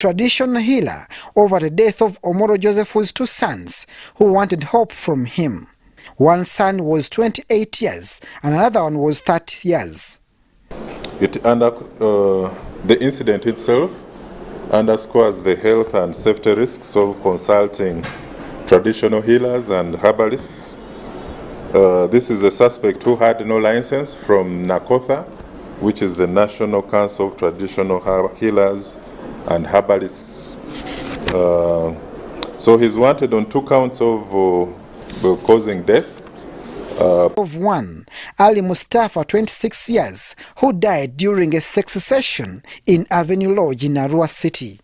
traditional healer over the death of Omoro Joseph's two sons who wanted help from him. One son was 28 years and another one was 30 years. The incident itself underscores the health and safety risks of consulting traditional healers and herbalists. This is a suspect who had no license from NACOTHA, which is the National Council of Traditional Healers and Herbalists. So he's wanted on 2 counts of causing death. Of one, Ali Mustafa, 26 years, who died during a sex session in Avenue Lodge in Arua City.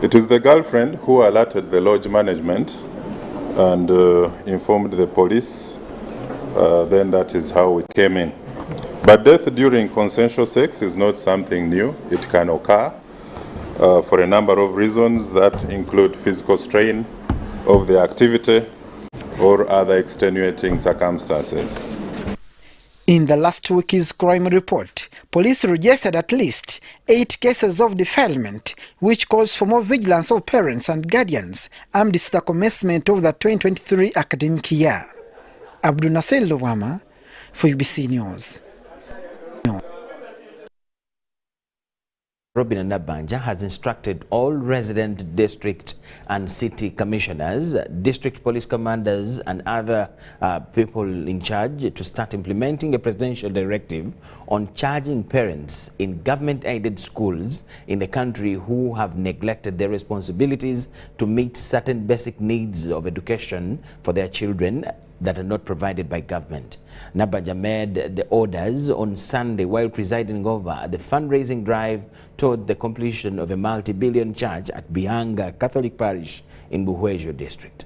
It is the girlfriend who alerted the lodge management and informed the police. Then that is how we came in. But death during consensual sex is not something new. It can occur for a number of reasons that include physical strain of the activity or other extenuating circumstances. In the last week's crime report, police registered at least 8 cases of defilement, which calls for more vigilance of parents and guardians amidst the commencement of the 2023 academic year. Abdul Nasir Lukomwa for UBC News. Robin Nabanja has instructed all resident district and city commissioners, district police commanders and other people in charge to start implementing a presidential directive on charging parents in government-aided schools in the country who have neglected their responsibilities to meet certain basic needs of education for their children that are not provided by government. Nabanja made the orders on Sunday while presiding over the fundraising drive toward the completion of a multi-billion church at Bihanga Catholic Parish in Buhwejo district.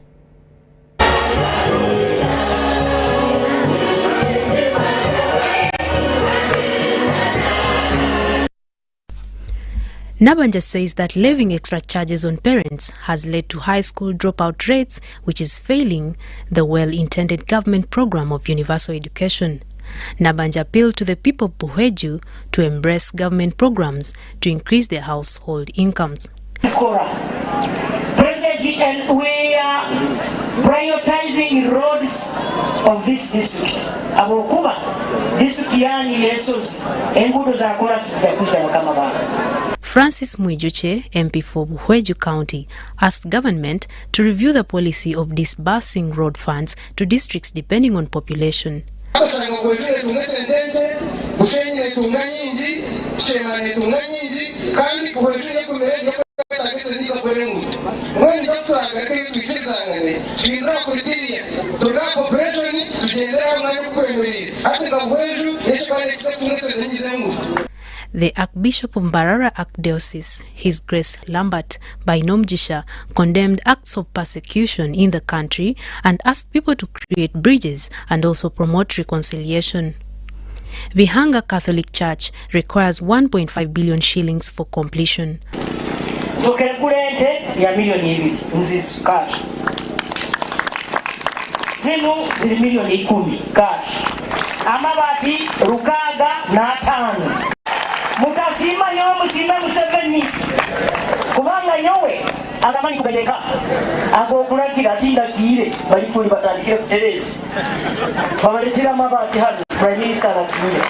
Nabanja says that levying extra charges on parents has led to high school dropout rates, which is failing the well-intended government program of universal education. Nabanja appealed to the people of Buhwejo to embrace government programs to increase their household incomes. And we are prioritizing roads of this district. Francis Mwijuche, MP for Buhwejo County, asked government to review the policy of disbursing road funds to districts depending on population. The Archbishop of Mbarara Archdiocese, His Grace Lambert Bainomjisha, condemned acts of persecution in the country and asked people to create bridges and also promote reconciliation. Bihanga Catholic Church requires 1.5 billion shillings for completion. Mutasima nyo musime Museveni kubanga nyowe agamanyi kubeleka agokulagira tinda kire bali kuli batandikire kuterezi babaletira mabati hano Prime Minister akire.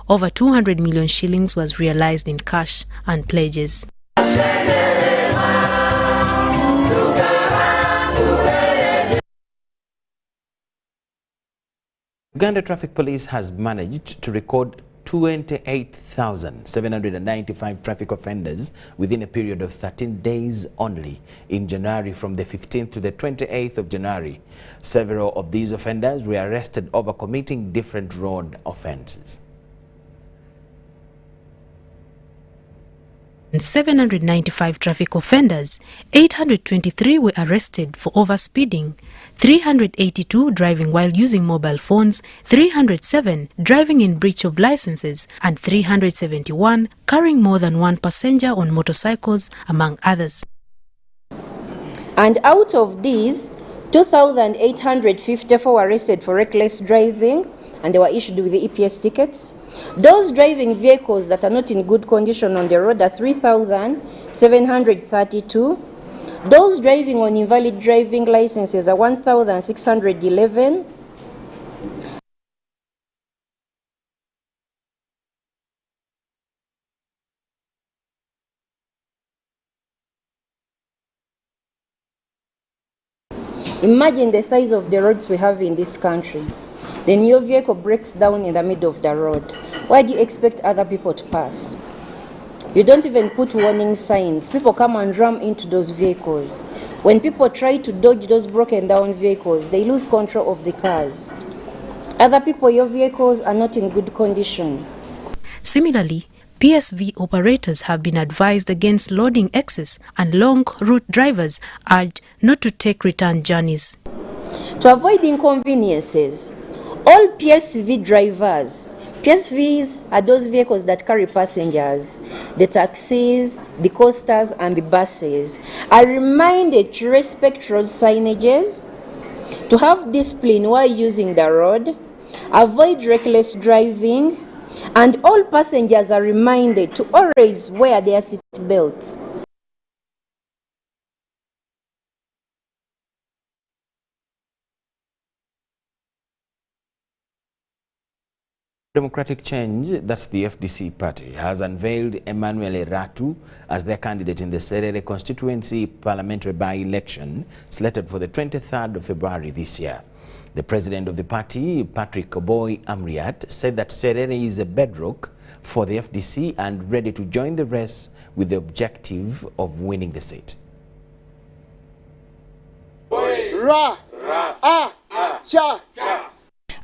Over 200 million shillings was realized in cash and pledges. Uganda Traffic Police has managed to record 28,795 traffic offenders within a period of 13 days only in January, from the 15th to the 28th of January. Several of these offenders were arrested over committing different road offenses. 795 traffic offenders, 823 were arrested for overspeeding, 382 driving while using mobile phones, 307 driving in breach of licenses, and 371 carrying more than one passenger on motorcycles, among others. And out of these, 2,854 were arrested for reckless driving, and they were issued with the EPS tickets. Those driving vehicles that are not in good condition on the road are 3,732. Those driving on invalid driving licenses are 1,611. Imagine the size of the roads we have in this country. Then your vehicle breaks down in the middle of the road. Why do you expect other people to pass? You don't even put warning signs. People come and ram into those vehicles. When people try to dodge those broken down vehicles, they lose control of the cars. Other people, your vehicles are not in good condition. Similarly, PSV operators have been advised against loading excess, and long route drivers urged not to take return journeys. To avoid inconveniences, all PSV drivers, PSVs are those vehicles that carry passengers, the taxis, the coasters, and the buses, are reminded to respect road signages, to have discipline while using the road, avoid reckless driving, and all passengers are reminded to always wear their seat belts. Democratic Change, that's the FDC party, has unveiled Emmanuel Eratu as their candidate in the Serere constituency parliamentary by-election slated for the 23rd of February this year. The president of the party, Patrick Oboy Amriat, said that Serere is a bedrock for the FDC and ready to join the race with the objective of winning the seat.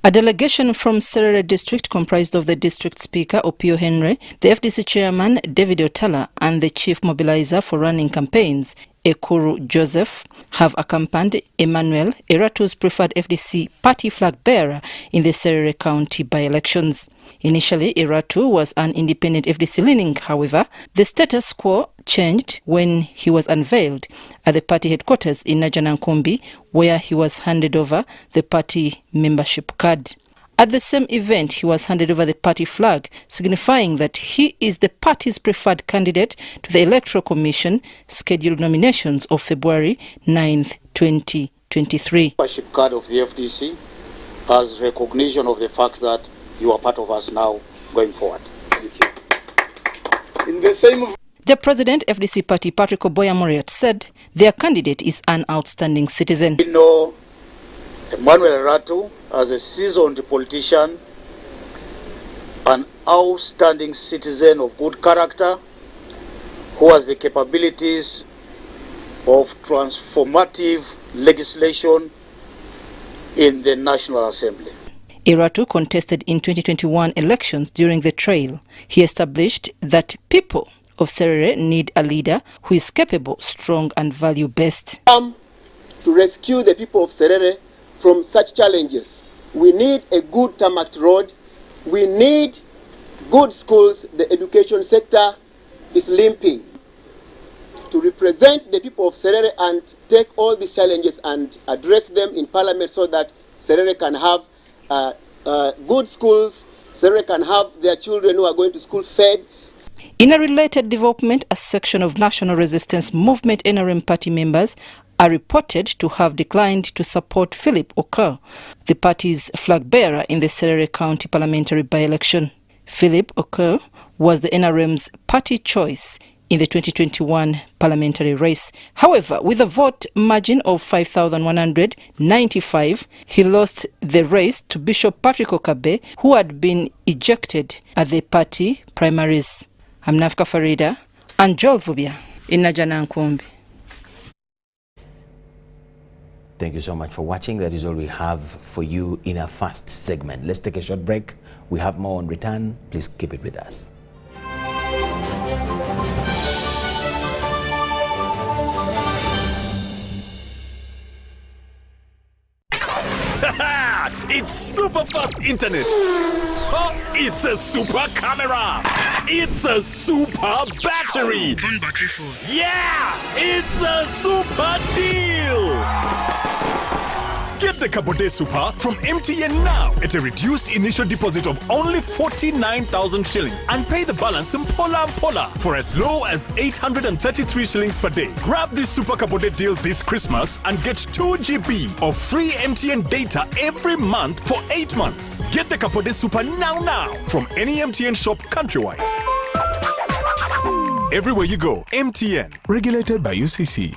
A delegation from Serere district comprised of the district speaker, Opio Henry, the FDC chairman, David Otala, and the chief mobilizer for running campaigns, Ekuru Joseph, have accompanied Emmanuel Eratu's preferred FDC party flag bearer in the Serere County by-elections. Initially, Eratu was an independent FDC leaning. However, the status quo changed when he was unveiled at the party headquarters in Najanankumbi, where he was handed over the party membership card. At the same event, he was handed over the party flag, signifying that he is the party's preferred candidate to the Electoral Commission scheduled nominations of February 9th, 2023. Membership card of the FDC as recognition of the fact that you are part of us now going forward. Thank you. In the same... The president, FDC party, Patrick Oboy Amriat, said their candidate is an outstanding citizen. We know Emmanuel Eratu as a seasoned politician, an outstanding citizen of good character, who has the capabilities of transformative legislation in the National Assembly. Eratu contested in 2021 elections. During the trail, he established that people of Serere need a leader who is capable, strong, and value-based. To rescue the people of Serere from such challenges, we need a good tarmac road, we need good schools. The education sector is limping. To represent the people of Serere and take all these challenges and address them in Parliament so that Serere can have good schools, Serere can have their children who are going to school fed. In a related development, a section of National Resistance Movement NRM party members are reported to have declined to support Philip Oker, the party's flag bearer in the Serere County parliamentary by-election. Philip Oker was the NRM's party choice in the 2021 parliamentary race. However, with a vote margin of 5,195, he lost the race to Bishop Patrick Okabe, who had been ejected at the party primaries. I'm Nafka Farida and Joel Vubia in Najanankumbi. Thank you so much for watching. That is all we have for you in our first segment. Let's take a short break. We have more on return. Please keep it with us. It's super fast internet. Oh, it's a super camera. It's a super battery. Phone battery full. Yeah, it's a super deal. Get the Kabode Super from MTN now at a reduced initial deposit of only 49,000 shillings and pay the balance in Pola for as low as 833 shillings per day. Grab this Super Kabode deal this Christmas and get 2 GB of free MTN data every month for 8 months. Get the Kabode Super now from any MTN shop countrywide. Everywhere you go, MTN. Regulated by UCC.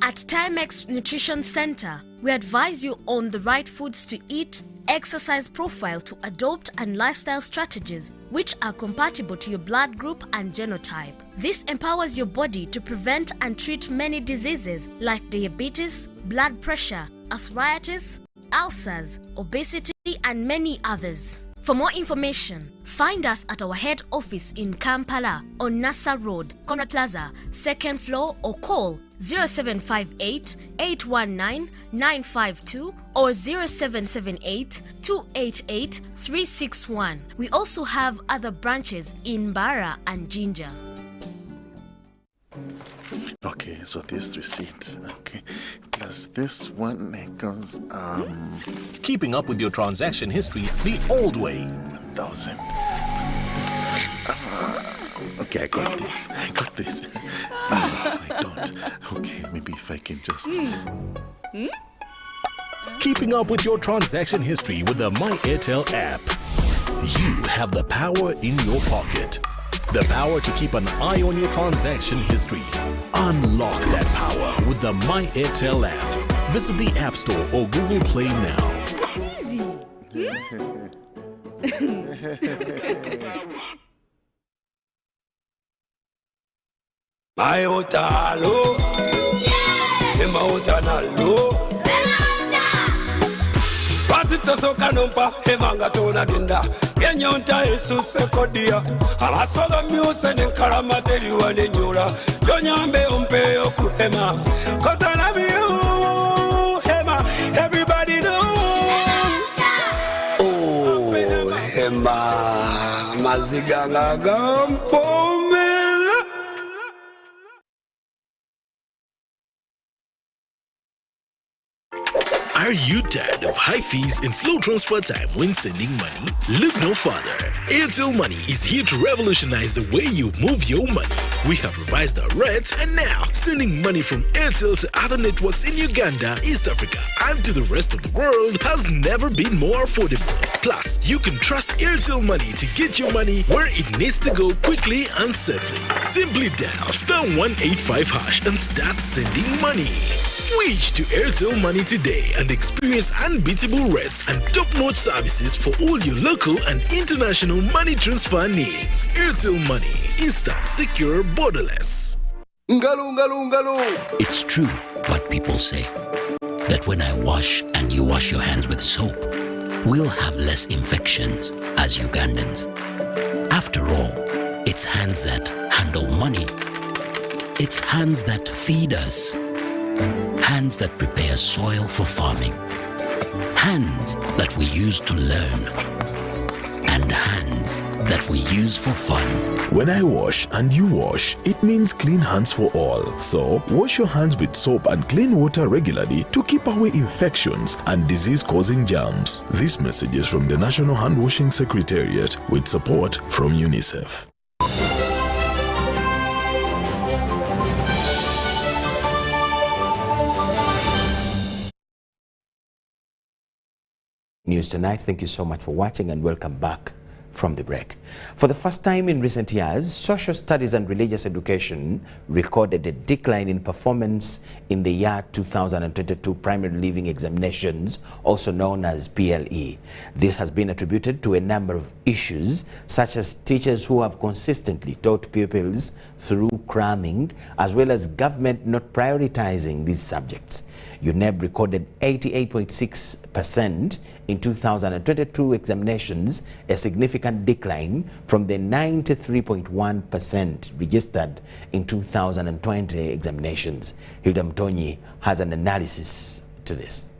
At Timex Nutrition Center, we advise you on the right foods to eat, exercise profile to adopt, and lifestyle strategies which are compatible to your blood group and genotype. This empowers your body to prevent and treat many diseases like diabetes, blood pressure, arthritis, ulcers, obesity, and many others. For more information, find us at our head office in Kampala on Nassa Road, Conrad Plaza, 2nd floor, or call 0758 819 952 or 0778 288 361. We also have other branches in Bara and Jinja. Okay, so this receipt, okay, plus this one equals, Keeping up with your transaction history the old way. 1,000. Okay, I got this. I don't. Okay, maybe if I can just... Keeping up with your transaction history with the My Airtel app. You have the power in your pocket. The power to keep an eye on your transaction history. Unlock that power with the My Airtel app. Visit the App Store or Google Play now. My Otalo, Emma Otanalo, Pasito Sokanompa, Emanga Tona Dinda, Kenyonta Jesus Kodia, Alasoga Muse and Karamateri Wanura, Jonyambe Umpe Okuhema, cause I love you, Hema, everybody know. Oh, Hema, Maziganga Gampome. Are you tired of high fees and slow transfer time when sending money? Look no further. Airtel Money is here to revolutionize the way you move your money. We have revised our rates, and now sending money from Airtel to other networks in Uganda, East Africa, and to the rest of the world has never been more affordable. Plus, you can trust Airtel Money to get your money where it needs to go quickly and safely. Simply dial *185# and start sending money. Switch to Airtel Money today and experience unbeatable rates and top-notch services for all your local and international money transfer needs. Airtel Money. Instant, secure, borderless. It's true what people say, that when I wash and you wash your hands with soap, we'll have less infections as Ugandans. After all, it's hands that handle money. It's hands that feed us. Hands that prepare soil for farming. Hands that we use to learn. And hands that we use for fun. When I wash and you wash, it means clean hands for all. So, wash your hands with soap and clean water regularly to keep away infections and disease-causing germs. This message is from the National Hand Washing Secretariat with support from UNICEF. News tonight. Thank you so much for watching and welcome back from the break. For the first time in recent years, social studies and religious education recorded a decline in performance in the year 2022 primary leaving examinations, also known as PLE. This has been attributed to a number of issues, such as teachers who have consistently taught pupils through cramming, as well as government not prioritizing these subjects. UNEB recorded 88.6% in 2022 examinations, a significant decline from the 93.1% registered in 2020 examinations. Hilda Mtonyi has an analysis to this.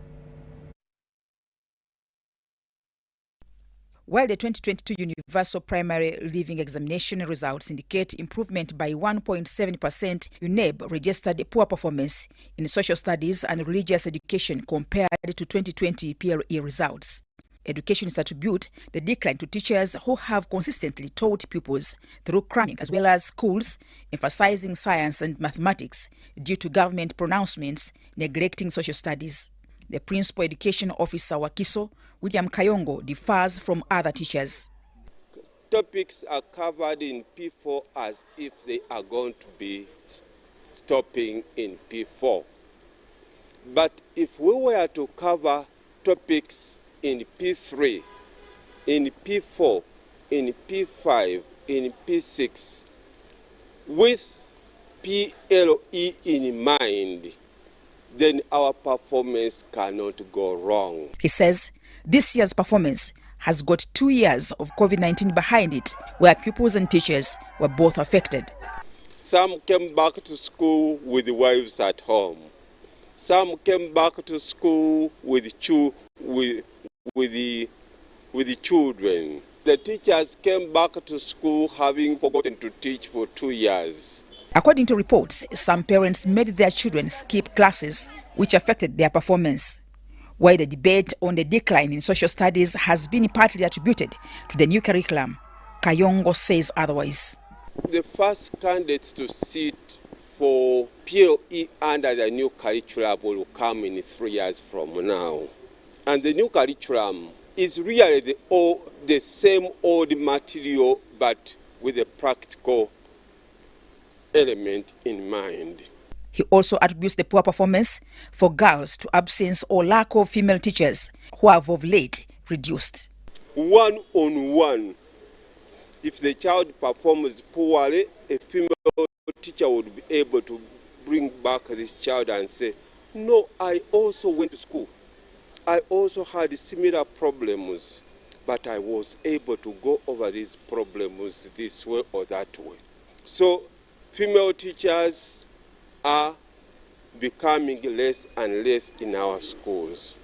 While the 2022 Universal Primary Living Examination results indicate improvement by 1.7%, UNEB registered poor performance in social studies and religious education compared to 2020 PLE results. Educationists attribute the decline to teachers who have consistently taught pupils through cramming, as well as schools emphasizing science and mathematics due to government pronouncements neglecting social studies. The Principal Education Officer Wakiso, William Kayongo, differs from other teachers. Topics are covered in P4 as if they are going to be stopping in P4. But if we were to cover topics in P3, in P4, in P5, in P6, with PLE in mind, then our performance cannot go wrong. He says this year's performance has got 2 years of COVID-19 behind it, where pupils and teachers were both affected. Some came back to school with wives at home. Some came back to school with the children. The teachers came back to school having forgotten to teach for 2 years. According to reports, some parents made their children skip classes, which affected their performance. While the debate on the decline in social studies has been partly attributed to the new curriculum, Kayongo says otherwise. The first candidates to sit for PLE under the new curriculum will come in 3 years from now. And the new curriculum is really the same old material, but with a practical element in mind. He also attributes the poor performance for girls to absence or lack of female teachers, who have of late reduced. One-on-one, if the child performs poorly, a female teacher would be able to bring back this child and say, no, I also went to school. I also had similar problems, but I was able to go over these problems this way or that way. So female teachers are becoming less and less in our schools,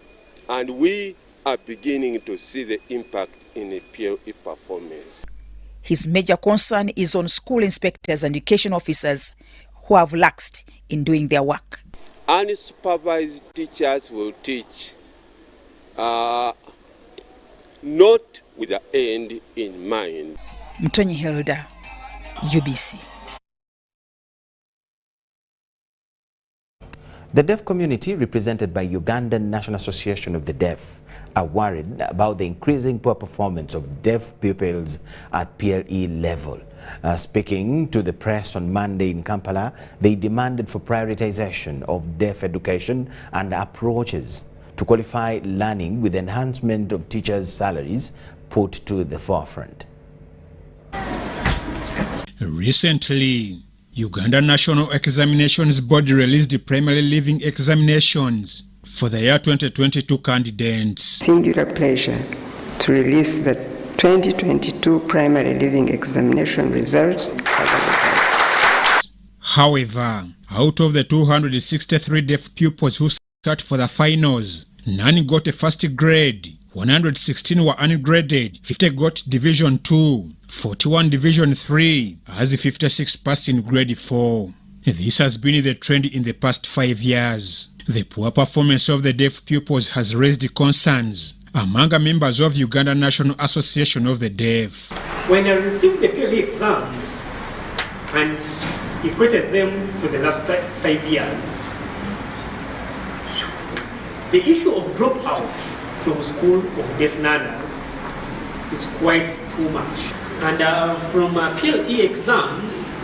and we are beginning to see the impact in the PLE performance. His major concern is on school inspectors and education officers who have laxed in doing their work. Unsupervised teachers will teach not with the end in mind. Mtonyi Hilda, UBC. The deaf community, represented by Ugandan National Association of the Deaf, are worried about the increasing poor performance of deaf pupils at PLE level. Speaking to the press on Monday in Kampala, they demanded for prioritization of deaf education and approaches to qualify learning, with enhancement of teachers' salaries put to the forefront. Recently, Uganda National Examinations Board released the primary living examinations for the year 2022 candidates. Singular pleasure to release the 2022 primary living examination results. However, out of the 263 deaf pupils who sat for the finals, none got a first grade, 116 were ungraded, 50 got Division 2, 41 Division 3, as 56 passed in Grade 4. This has been the trend in the past 5 years. The poor performance of the deaf pupils has raised concerns among members of Uganda National Association of the Deaf. When I received the PLE exams and equated them for the last 5 years, the issue of dropout from school of deaf learners is quite too much. And from PLE exams,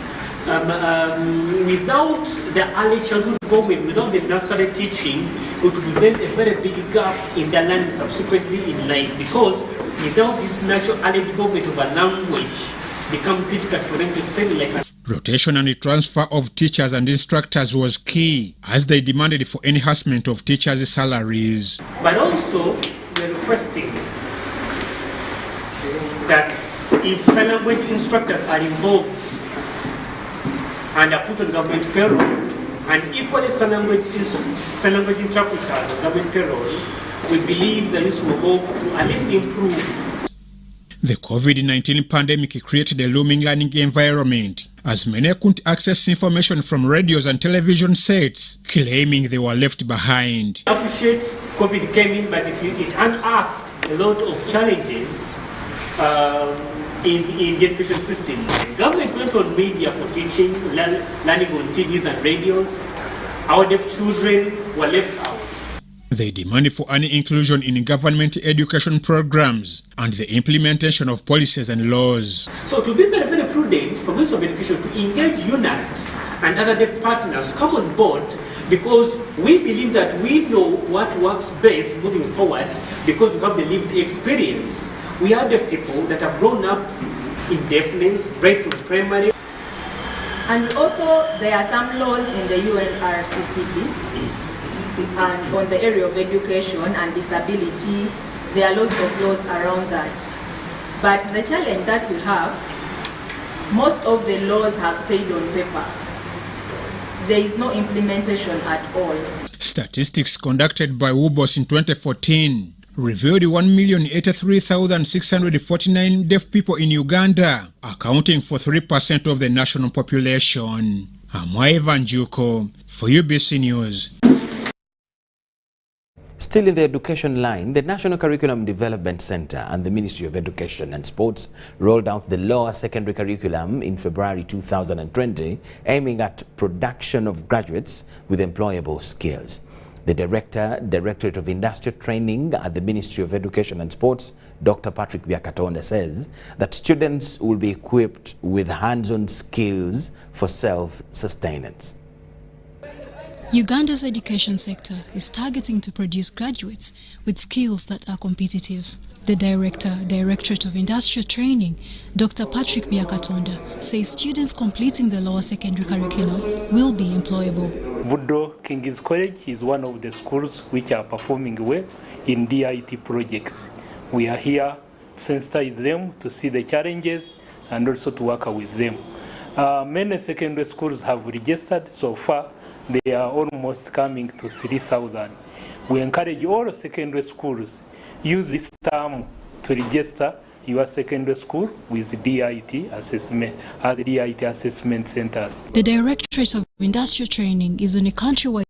without the early childhood involvement, without the nursery teaching, it would present a very big gap in their learning subsequently in life, because without this natural early development of a language, it becomes difficult for them to excel in life. Rotation and the transfer of teachers and instructors was key, as they demanded for enhancement of teachers' salaries. But also, we're requesting that if sign language instructors are involved and are put on government payroll, and equally sign language interpreters on government payroll, we believe that this will help to at least improve The COVID-19 pandemic created a looming learning environment, as many couldn't access information from radios and television sets, claiming they were left behind. I appreciate COVID came in, but it unearthed a lot of challenges in the education system. The government went on media for teaching, learning on TVs and radios. Our deaf children were left out. They demanded for any inclusion in government education programs and the implementation of policies and laws. So to be very, very prudent for Ministry of Education to engage UNAT and other deaf partners to come on board, because we believe that we know what works best moving forward because we have the lived experience. We are deaf people that have grown up in deafness, right from primary. And also there are some laws in the UNRCPD and on the area of education and disability. There are lots of laws around that. But the challenge that we have, most of the laws have stayed on paper. There is no implementation at all. Statistics conducted by UBC in 2014 revealed 1,083,649 deaf people in Uganda, accounting for 3% of the national population. I'm Ivan Juko for UBC News. Still in the education line, the National Curriculum Development Center and the Ministry of Education and Sports rolled out the lower secondary curriculum in February 2020, aiming at production of graduates with employable skills. The Directorate of Industrial Training at the Ministry of Education and Sports, Dr. Patrick Byakatonda, says that students will be equipped with hands-on skills for self-sustenance. Uganda's education sector is targeting to produce graduates with skills that are competitive. The Directorate of Industrial Training, Dr. Patrick Byakatonda, says students completing the lower secondary curriculum will be employable. Buddo King's College is one of the schools which are performing well in DIT projects. We are here to sensitize them to see the challenges and also to work with them. Many secondary schools have registered so far. They are almost coming to 3,000. We encourage all secondary schools use this term to register your secondary school with DIT assessment as DIT assessment centers. The Directorate of Industrial Training is on a countrywide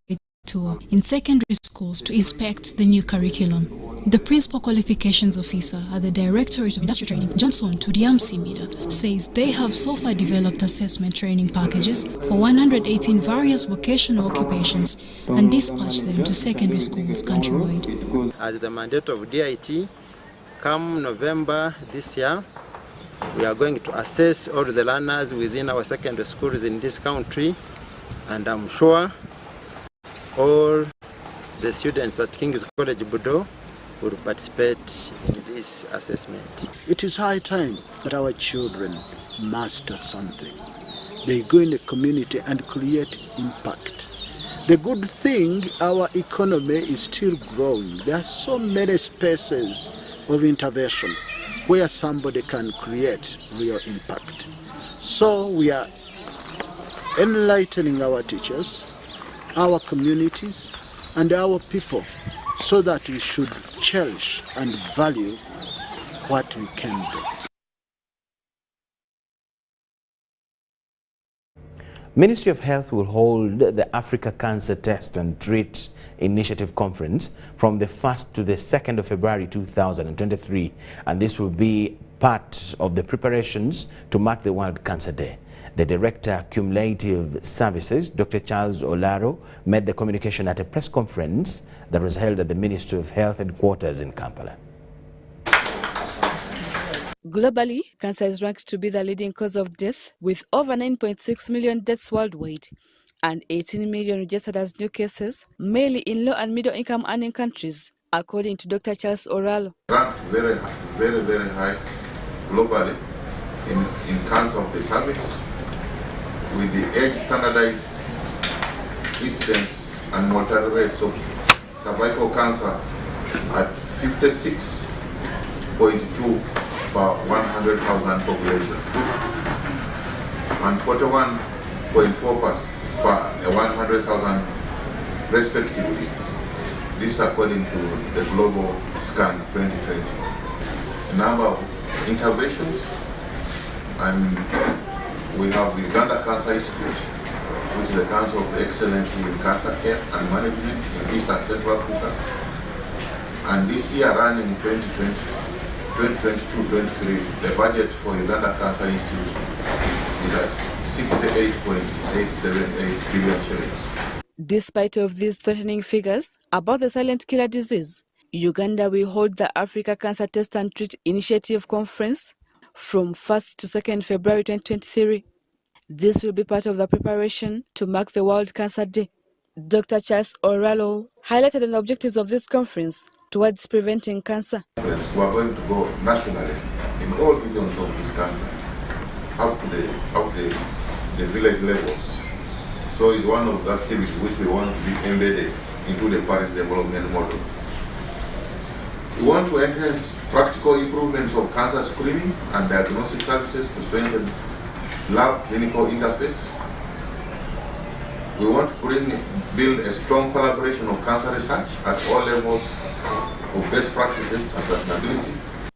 tour in secondary schools to inspect the new curriculum. The Principal Qualifications Officer at the Directorate of Industrial Training, Johnson Tudiamsimida, says they have so far developed assessment training packages for 118 various vocational occupations and dispatched them to secondary schools countrywide. As the mandate of DIT, come November this year, we are going to assess all the learners within our secondary schools in this country, and I'm sure all the students at King's College Buddo will participate in this assessment. It is high time that our children master something. They go in the community and create impact. The good thing, our economy is still growing. There are so many spaces of intervention where somebody can create real impact. So we are enlightening our teachers, our communities, and our people, so that we should cherish and value what we can do. Ministry of Health will hold the Africa Cancer Test and Treat Initiative Conference from the 1st to the 2nd of February 2023, and this will be part of the preparations to mark the World Cancer Day. The Director, Cumulative Services, Dr. Charles Olaro, made the communication at a press conference that was held at the Ministry of Health headquarters in Kampala. Globally, cancer is ranked to be the leading cause of death, with over 9.6 million deaths worldwide and 18 million registered as new cases, mainly in low and middle income earning countries, according to Dr. Charles Oralo. Ranked very high globally in cancer of the cervix, with the age standardized incidence and mortality rates of cervical cancer at 56.2 per 100,000 population and 41.4 per 100,000 respectively. This according to the Global Scan 2020. The number of interventions, and we have the Uganda Cancer Institute, which is the Council of Excellency in Cancer Care and Management in East and Central Africa. And this year running 2022-23, the budget for Uganda Cancer Institute is at 68.878 billion shillings. Despite of these threatening figures about the silent killer disease, Uganda will hold the Africa Cancer Test and Treat Initiative Conference from 1st to 2nd February 2023. This will be part of the preparation to mark the World Cancer Day. Dr. Charles Oralo highlighted the objectives of this conference towards preventing cancer. We are going to go nationally in all regions of this country, up to the village levels. So it's one of the activities which we want to be embedded into the Paris development model. We want to enhance practical improvements of cancer screening and diagnostic services to strengthen lab clinical interface. We want to build a strong collaboration of cancer research at all levels of best practices and sustainability.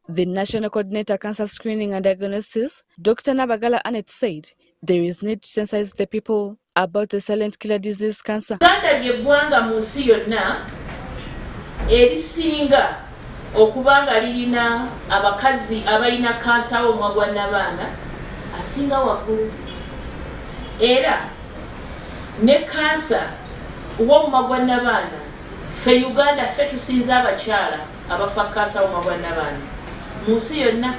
The National Coordinator Cancer Screening and Diagnosis, Dr. Nabagala Annette, said there is need to sensitize the people about the silent killer disease cancer. Uganda ly'eggwanga mu nsi yonna erisinga okubanga lirina abakazi abalina kansa w'omwa gwa nnabaana asinga waggulu. Era ne kansa w'omwa gwa nnabaana ffe Uganda ffe tusinza abakyala abafa kansa w'omwa gwa nnabaana mu nsi yonna.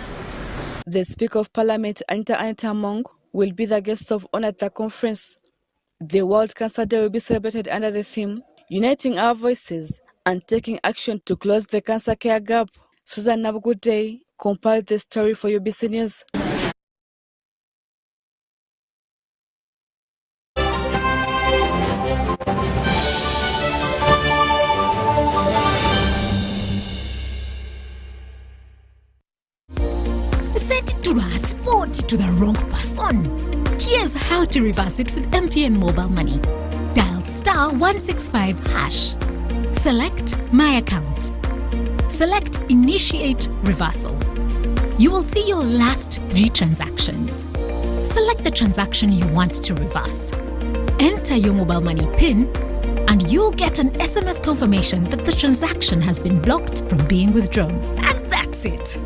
The Speaker of Parliament, Anita Among, will be the guest of honor at the conference. The World Cancer Day will be celebrated under the theme, Uniting Our Voices and Taking Action to Close the Cancer Care Gap. Susan Nabugude compiled the story for UBC News. Sent transport to the wrong person. Here's how to reverse it with MTN Mobile Money. Dial *165#. Select My Account. Select Initiate Reversal. You will see your last 3 transactions. Select the transaction you want to reverse. Enter your mobile money PIN and you'll get an SMS confirmation that the transaction has been blocked from being withdrawn. And that's it.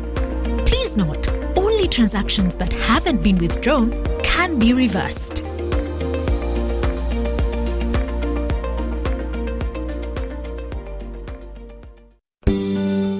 Please note, only transactions that haven't been withdrawn can be reversed.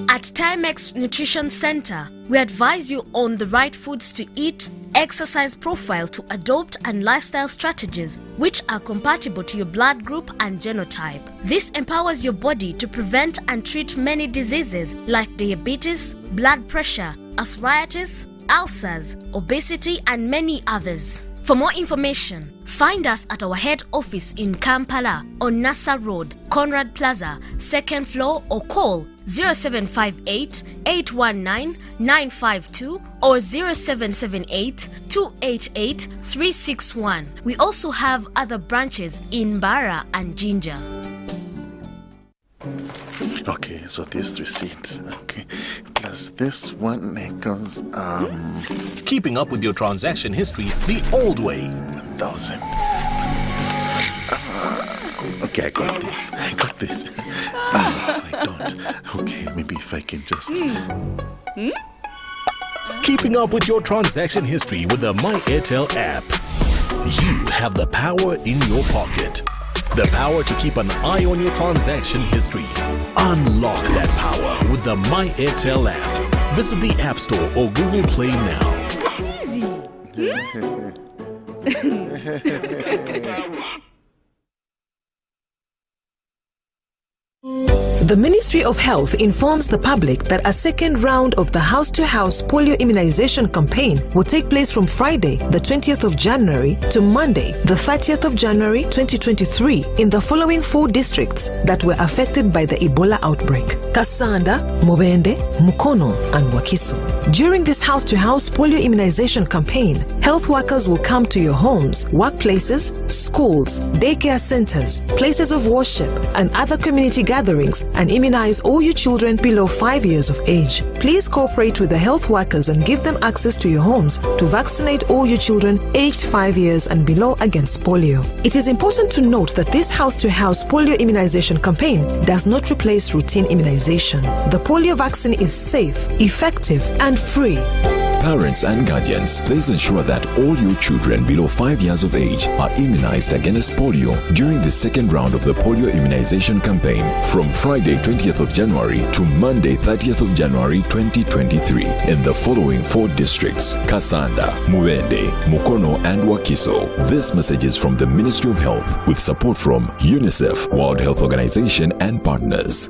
At Timex Nutrition Center, we advise you on the right foods to eat, exercise profile to adopt, and lifestyle strategies which are compatible to your blood group and genotype. This empowers your body to prevent and treat many diseases like diabetes, blood pressure, arthritis, ulcers, obesity, and many others. For more information, find us at our head office in Kampala on Nassa Road, Conrad Plaza, 2nd floor, or call 0758 819 952 or 0778 288 361. We also have other branches in Bara and Jinja. Okay, so this receipt, okay, plus this one equals, Keeping up with your transaction history the old way. 1,000. Okay, I got this. I don't. Okay, maybe if I can just... Keeping up with your transaction history with the My Airtel app. You have the power in your pocket. The power to keep an eye on your transaction history. Unlock that power with the My Airtel app. Visit the App Store or Google Play now. The Ministry of Health informs the public that a second round of the house-to-house polio immunization campaign will take place from Friday, the 20th of January to Monday, the 30th of January 2023 in the following 4 districts that were affected by the Ebola outbreak: Kasanda, Mubende, Mukono, and Wakiso. During this house-to-house polio immunization campaign, health workers will come to your homes, workplaces, schools, daycare centers, places of worship, and other community gatherings and immunize all your children below 5 years of age. Please cooperate with the health workers and give them access to your homes to vaccinate all your children aged 5 years and below against polio. It is important to note that this house-to-house polio immunization campaign does not replace routine immunization. The polio vaccine is safe, effective, and free. Parents and guardians, please ensure that all your children below 5 years of age are immunized against polio during the second round of the polio immunization campaign from Friday 20th of January to Monday 30th of January 2023 in the following 4 districts: Kasanda, Mubende, Mukono, and Wakiso. This message is from the Ministry of Health with support from UNICEF, World Health Organization, and partners.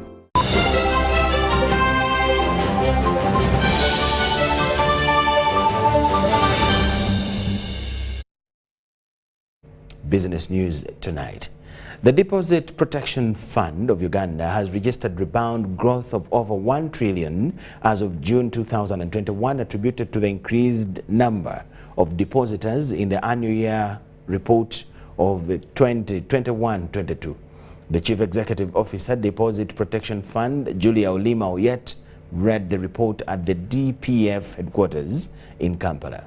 Business news tonight. The Deposit Protection Fund of Uganda has registered rebound growth of over 1 trillion as of June 2021, attributed to the increased number of depositors in the annual year report of 2021-22. The Chief Executive Officer, Deposit Protection Fund, Julia Olima Oyet, read the report at the DPF headquarters in Kampala.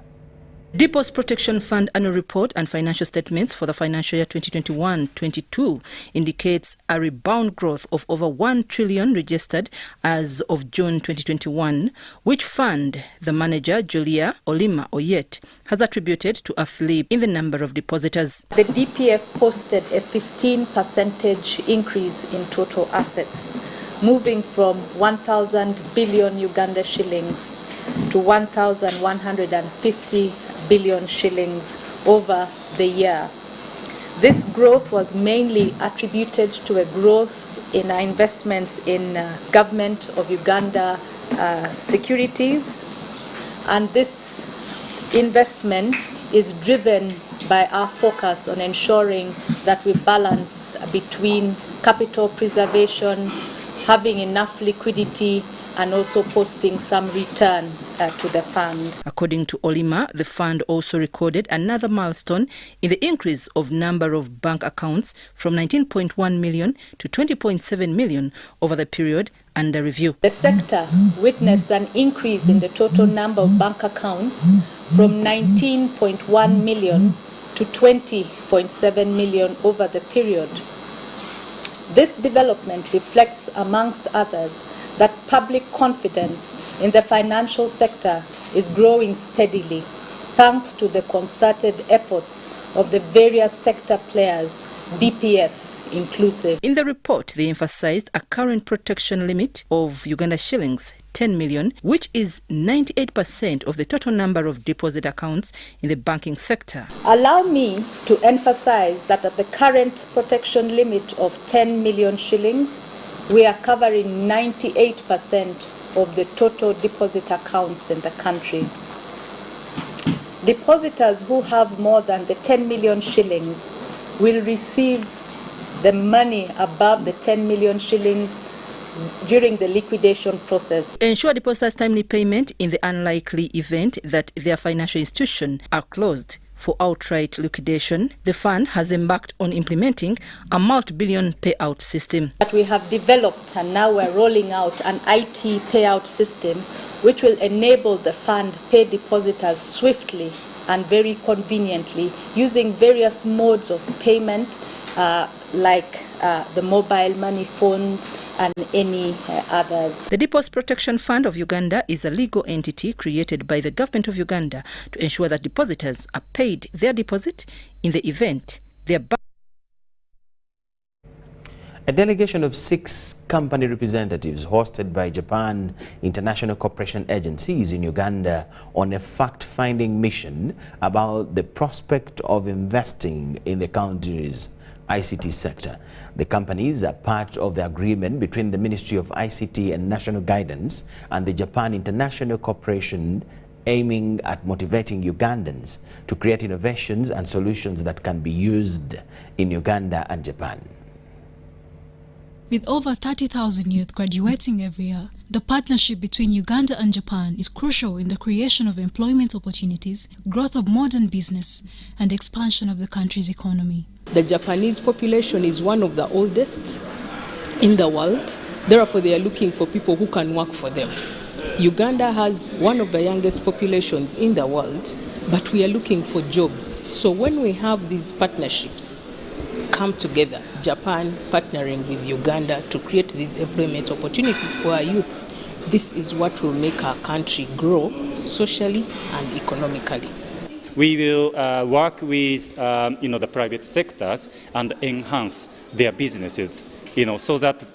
Deposit Protection Fund annual report and financial statements for the financial year 2021-22 indicates a rebound growth of over 1 trillion registered as of June 2021, which fund the manager, Julia Olima Oyet, has attributed to a flip in the number of depositors. The DPF posted a 15% increase in total assets, moving from 1,000 billion Uganda shillings to 1,150 billion shillings over the year. This growth was mainly attributed to a growth in our investments in Government of Uganda securities, and this investment is driven by our focus on ensuring that we balance between capital preservation, having enough liquidity, and also posting some return to the fund. According to Olima, the fund also recorded another milestone in the increase of number of bank accounts from 19.1 million to 20.7 million over the period under review. The sector witnessed an increase in the total number of bank accounts from 19.1 million to 20.7 million over the period. This development reflects, amongst others, that public confidence in the financial sector is growing steadily, thanks to the concerted efforts of the various sector players, DPF inclusive. In the report, they emphasized a current protection limit of Uganda shillings 10 million, which is 98% of the total number of deposit accounts in the banking sector. Allow me to emphasize that at the current protection limit of 10 million shillings, we are covering 98% of the total deposit accounts in the country. Depositors who have more than the 10 million shillings will receive the money above the 10 million shillings during the liquidation process. Ensure depositors' timely payment in the unlikely event that their financial institution are closed for outright liquidation. The fund has embarked on implementing a multi-billion payout system. That we have developed, and now we're rolling out an IT payout system which will enable the fund pay depositors swiftly and very conveniently using various modes of payment like the mobile money phones and any others. The Deposit Protection Fund of Uganda is a legal entity created by the government of Uganda to ensure that depositors are paid their deposit in the event their bank. A delegation of 6 company representatives hosted by Japan International Cooperation Agency is in Uganda on a fact-finding mission about the prospect of investing in the country's ICT sector. The companies are part of the agreement between the Ministry of ICT and National Guidance and the Japan International Corporation, aiming at motivating Ugandans to create innovations and solutions that can be used in Uganda and Japan. With over 30,000 youth graduating every year, the partnership between Uganda and Japan is crucial in the creation of employment opportunities, growth of modern business, and expansion of the country's economy. The Japanese population is one of the oldest in the world, Therefore, they are looking for people who can work for them. Uganda has one of the youngest populations in the world, but we are looking for jobs. So when we have these partnerships come together, Japan partnering with Uganda to create these employment opportunities for our youths, this is what will make our country grow socially and economically. We will work with the private sectors and enhance their businesses, so that,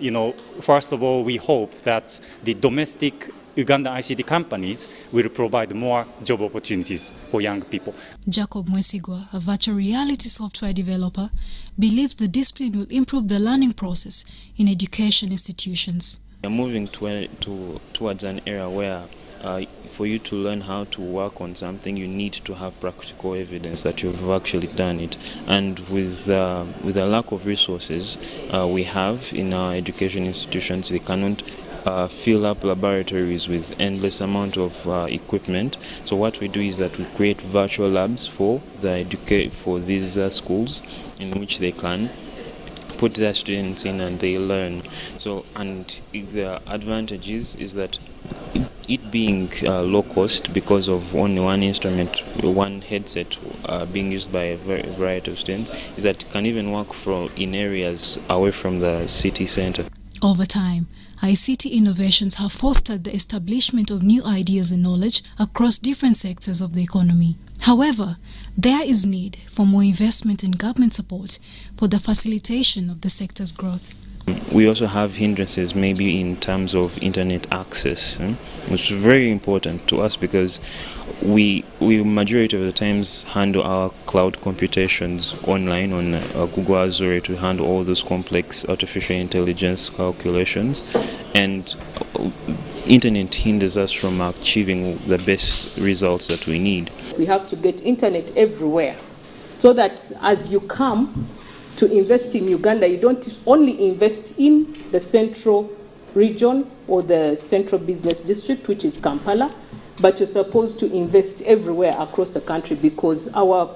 first of all, we hope that the domestic Uganda ICT companies will provide more job opportunities for young people. Jacob Mwesigwa, a virtual reality software developer, believes the discipline will improve the learning process in education institutions. We are moving towards an era where for you to learn how to work on something, you need to have practical evidence that you've actually done it. And with the lack of resources we have in our education institutions, they cannot fill up laboratories with endless amount of equipment. So what we do is that we create virtual labs for these schools, in which they can put their students in and they learn. So, and the advantages is that it being low cost because of only one instrument, one headset being used by a variety of students, is that it can even work in areas away from the city center. Over time, ICT innovations have fostered the establishment of new ideas and knowledge across different sectors of the economy. However, there is need for more investment and government support for the facilitation of the sector's growth. We also have hindrances maybe in terms of internet access, which is very important to us because we majority of the times handle our cloud computations online on Google Azure to handle all those complex artificial intelligence calculations, and internet hinders us from achieving the best results that we need. We have to get internet everywhere so that as you come to invest in Uganda, you don't only invest in the central region or the central business district, which is Kampala, but you're supposed to invest everywhere across the country because our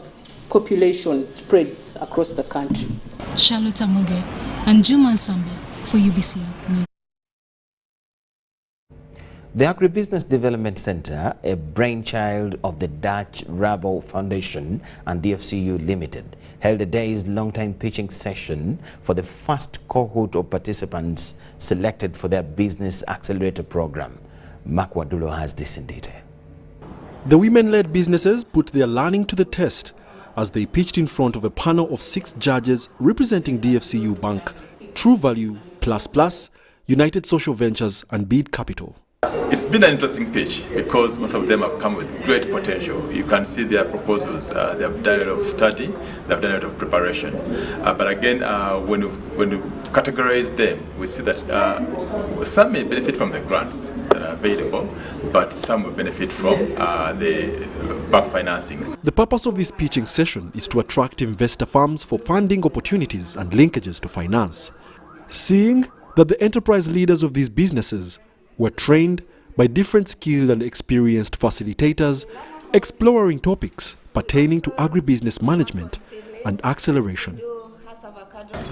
population spreads across the country. Charlotte Amuge and Juma Nsamba for UBC News. The Agribusiness Development Center, a brainchild of the Dutch Rabo Foundation and DFCU Limited, held a day's long-time pitching session for the first cohort of participants selected for their Business Accelerator program. Mark Wadulo has this in detail. The women-led businesses put their learning to the test as they pitched in front of a panel of 6 judges representing DFCU Bank, True Value, Plus, United Social Ventures and Bid Capital. It's been an interesting pitch because most of them have come with great potential. You can see their proposals. They have done a lot of study, they have done a lot of preparation. But again, when you categorize them, we see that some may benefit from the grants that are available, but some will benefit from the bank financings. The purpose of this pitching session is to attract investor firms for funding opportunities and linkages to finance. Seeing that the enterprise leaders of these businesses were trained by different skilled and experienced facilitators exploring topics pertaining to agribusiness management and acceleration.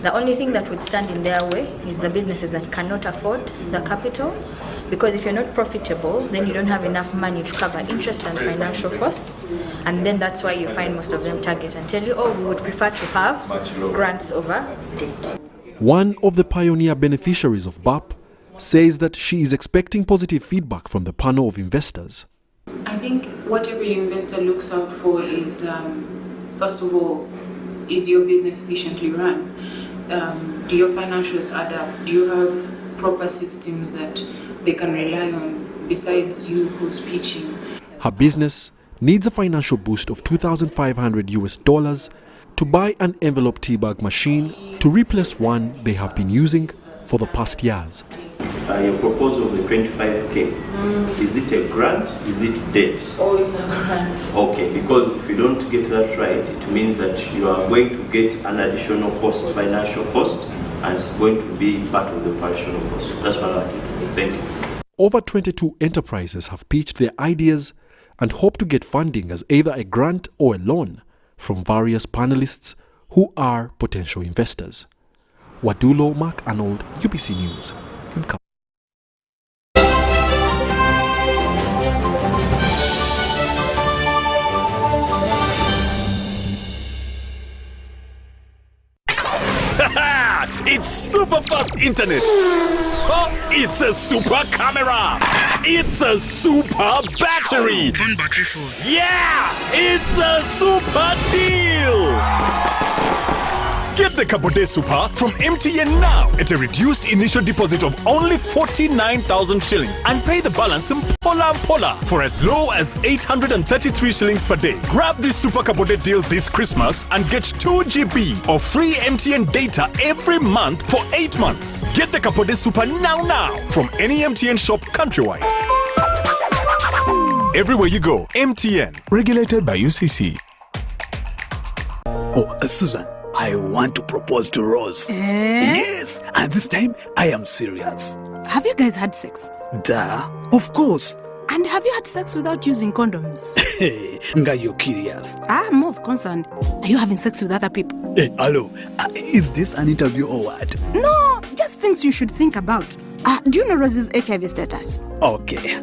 The only thing that would stand in their way is the businesses that cannot afford the capital, because if you're not profitable, then you don't have enough money to cover interest and financial costs, and then that's why you find most of them target and tell you, oh, we would prefer to have grants over debt. One of the pioneer beneficiaries of BAP says that she is expecting positive feedback from the panel of investors. I think what every investor looks out for is, first of all, is your business efficiently run? Do your financials add up? Do you have proper systems that they can rely on besides you who's pitching? Her business needs a financial boost of $2,500 to buy an envelope teabag machine to replace one they have been using for the past years. Your proposal of the 25K, is it a grant? Is it debt? Oh, it's a grant. Okay, because if you don't get that right, it means that you are going to get an additional cost, financial cost, and it's going to be part of the operational cost. That's what I think. Over 22 enterprises have pitched their ideas and hope to get funding as either a grant or a loan from various panelists who are potential investors. Wadulo Mark Arnold, UBC News. in Kampala. It's super fast internet. Oh, it's a super camera. It's a super battery. Phone battery full. Yeah, it's a super deal. Get the Kabode Super from MTN now at a reduced initial deposit of only 49,000 shillings and pay the balance in Pola for as low as 833 shillings per day. Grab this Super Kabode deal this Christmas and get 2 GB of free MTN data every month for 8 months. Get the Kabode Super now from any MTN shop countrywide. Everywhere you go, MTN. Regulated by UCC. Oh, Susan, I want to propose to Rose. Yes, and this time I am serious. Have you guys had sex? Duh, of course. And have you had sex without using condoms? Hey, Nga, you're curious. I'm more concerned. Are you having sex with other people? Hey, hello, is this an interview or what? No, just things you should think about. Do you know Rose's HIV status? Okay,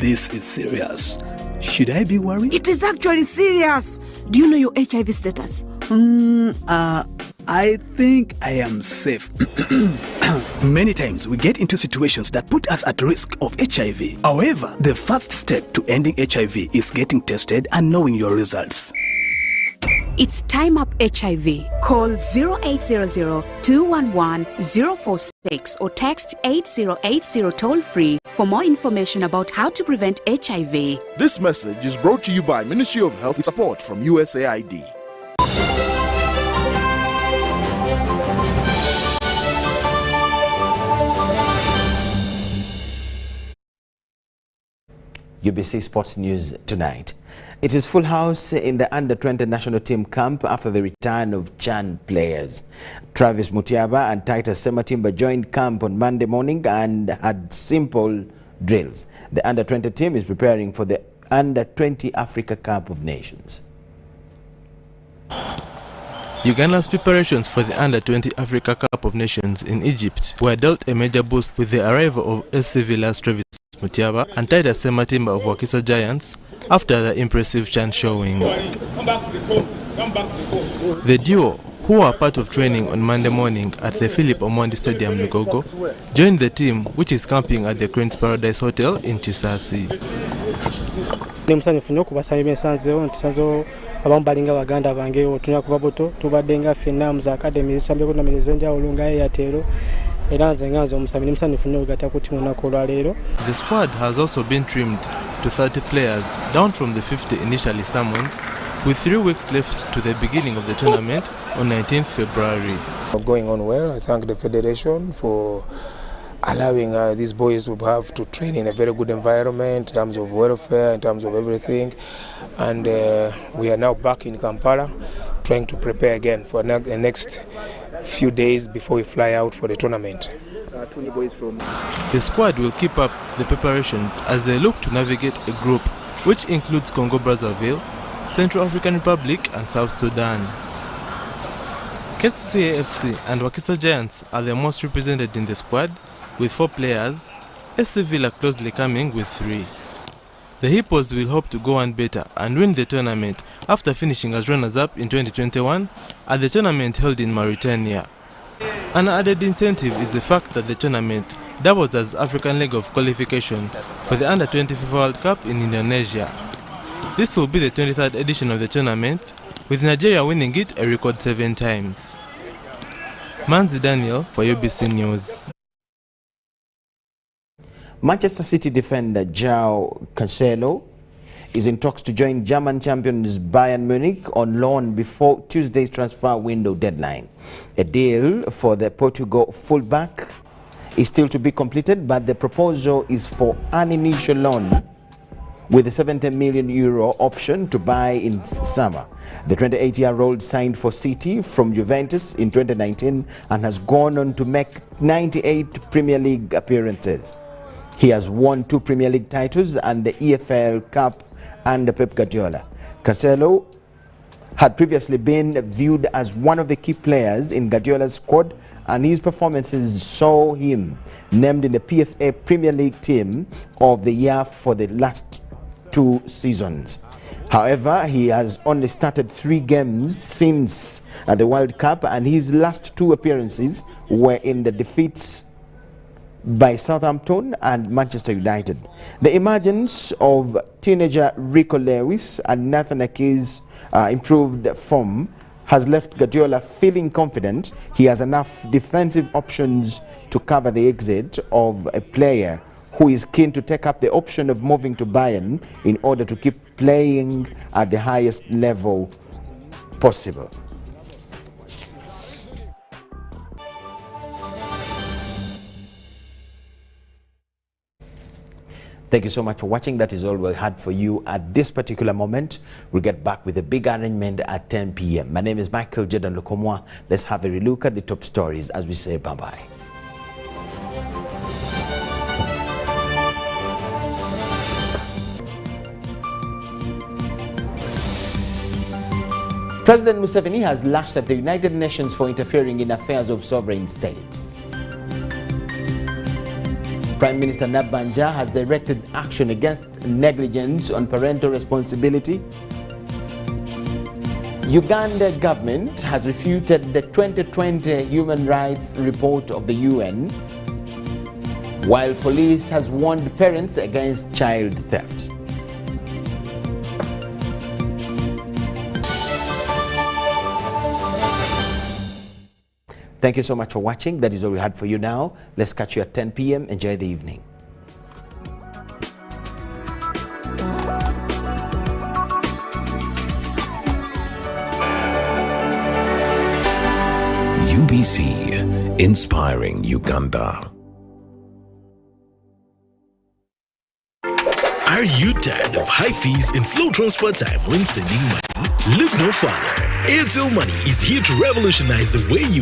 this is serious. Should I be worried? It is actually serious. Do you know your HIV status? I think I am safe. Many times we get into situations that put us at risk of HIV. However, the first step to ending HIV is getting tested and knowing your results. It's Time Up HIV. Call 0800-211-046 or text 8080 toll-free for more information about how to prevent HIV. This message is brought to you by Ministry of Health with support from USAID. UBC Sports News tonight. It is full house in the under-20 national team camp after the return of Chan players. Travis Mutiaba and Titus Sematimba joined camp on Monday morning and had simple drills. The under-20 team is preparing for the under-20 Africa Cup of Nations. Uganda's preparations for the Under-20 Africa Cup of Nations in Egypt were dealt a major boost with the arrival of SC Villa's Travis Mutiaba and Titus Sematimba of Wakiso Giants after the impressive Chan showings. The duo, who were part of training on Monday morning at the Philip Omondi Stadium, Lugogo, joined the team, which is camping at the Cranes Paradise Hotel in Chisasi. abambalinga baganda bange otunya kuba boto tubadenga finam za academy zisambe ko namirize nja olunga yatero era nze nganzo omusamini musanifu nnyo gata kuti munako lero. The squad has also been trimmed to 30 players, down from the 50 initially summoned, with 3 weeks left to the beginning of the tournament on 19th February. Going on well. I thank the federation for allowing these boys to have to train in a very good environment in terms of welfare, in terms of everything. And we are now back in Kampala trying to prepare again for the next few days before we fly out for the tournament. The squad will keep up the preparations as they look to navigate a group which includes Congo Brazzaville, Central African Republic and South Sudan. KCCA-FC and Wakiso Giants are the most represented in the squad with 4 players, SC Villa closely coming with 3. The Hippos will hope to go on better and win the tournament after finishing as runners-up in 2021 at the tournament held in Mauritania. An added incentive is the fact that the tournament doubles as African leg of qualification for the Under-20 FIFA World Cup in Indonesia. This will be the 23rd edition of the tournament, with Nigeria winning it a record 7 times. Manzi Daniel for UBC News. Manchester City defender João Cancelo is in talks to join German champions Bayern Munich on loan before Tuesday's transfer window deadline. A deal for the Portugal fullback is still to be completed, but the proposal is for an initial loan with a 70 million euro option to buy in summer. The 28-year-old signed for City from Juventus in 2019 and has gone on to make 98 Premier League appearances. He has won 2 Premier League titles and the EFL Cup under Pep Guardiola. Cancelo had previously been viewed as one of the key players in Guardiola's squad, and his performances saw him named in the PFA Premier League Team of the Year for the last 2 seasons. However, he has only started 3 games since the World Cup, and his last 2 appearances were in the defeats by Southampton and Manchester United. The emergence of teenager Rico Lewis and Nathan Ake's improved form has left Guardiola feeling confident he has enough defensive options to cover the exit of a player who is keen to take up the option of moving to Bayern in order to keep playing at the highest level possible. Thank you so much for watching. That is all we had for you at this particular moment. We'll get back with a big arrangement at 10 p.m. My name is Michael Jordan Lukomwa. Let's have a relook at the top stories as we say bye-bye. President Museveni has lashed at the United Nations for interfering in affairs of sovereign states. Prime Minister Nabanja has directed action against negligence on parental responsibility. Uganda government has refuted the 2020 human rights report of the UN, while police has warned parents against child theft. Thank you so much for watching. That is all we had for you now. Let's catch you at 10 p.m. Enjoy the evening. UBC, inspiring Uganda. Are you tired of high fees and slow transfer time when sending money? Look no further. Airtel Money is here to revolutionize the way you